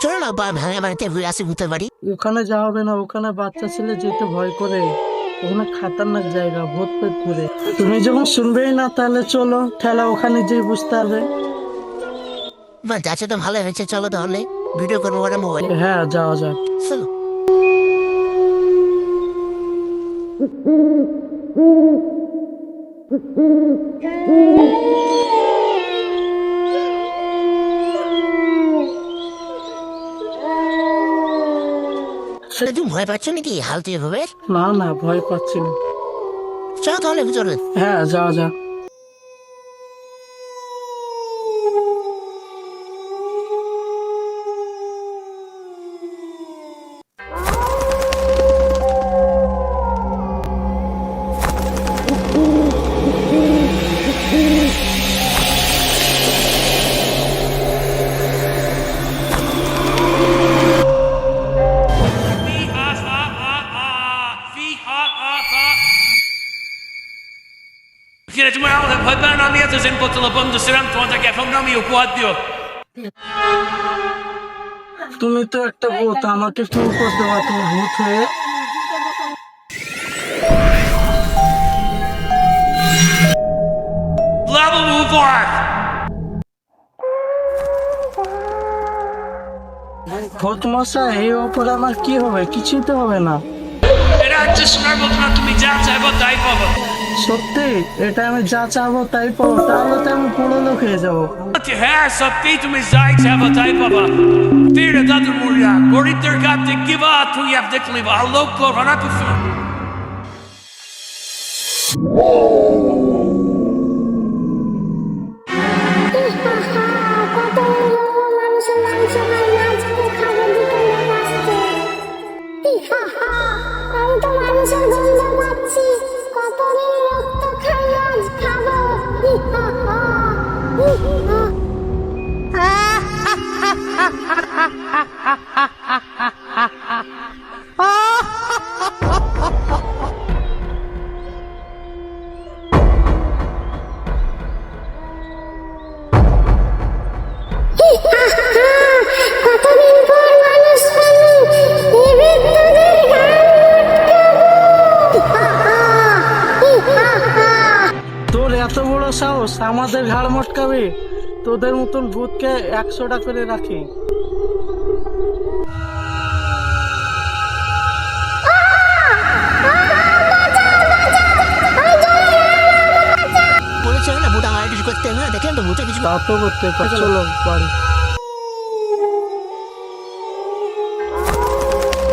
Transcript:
চলো না ভাঙা বাড়িতে ঘুরে আসি ভূতের বাড়ি। ওখানে যাওয়া হবে না, ওখানে বাচ্চা ছেলে যেতে ভয় করে। ওখানে খাতারনাক জায়গা, ভূত পেট ঘুরে। তুমি যখন শুনবেই না তাহলে চলো, ঠেলা ওখানে যেয়ে বুঝতে হবে। বা যাচ্ছে তো ভালো হয়েছে, চলো তাহলে ভিডিও করবো ওটা মোবাইল। হ্যাঁ যাওয়া যাক। চলো। তুমি ভয় পাচ্ছ নাকি হালতে হবে? না না, ভয় পাচ্ছি না। চলো তাহলে ভিতরে। হ্যাঁ যাওয়া যাক। Kira cuma awak hai pa nami ato sen po telepon tu seram tu ada kefam nami ukuat dia. তুমি তো একটা ভূত, আমাকে ফোন করতে দেওয়া তোমার ভূত হয়ে। Level move on. ভূত মশাই, এই ওপরে আমার কি হবে? কিছুই তো হবে না। Era just normal na tu mi jam sa ba tai pa ba. সত্যি? এটা আমি যা চাবো তাই পাবো? তাহলে তো আমি পুরো লোক হয়ে যাবো। At je her sa pi tu mi zai sa ba tai pa ba. Tira da tu muria. Gori ter gat te give out tu yav dikli ba. Allo klo rana pu fu. আমি তো মানুষের গন্ধ পাচ্ছি, কতদিন রক্ত খাই আজ খাবো। কতদিন পর মানুষ পানি, এবার তোদের গান তোর এত বড় সাহস আমাদের ঘাড় মটকাবে? তোদের মতন ভূতকে 100টা করে রাখি। বলেছে না ভূত আমার কিছু করতে হবে না, দেখলেন তো ভূতে কিছু। তা তো করতে পার, চলো বাড়ি।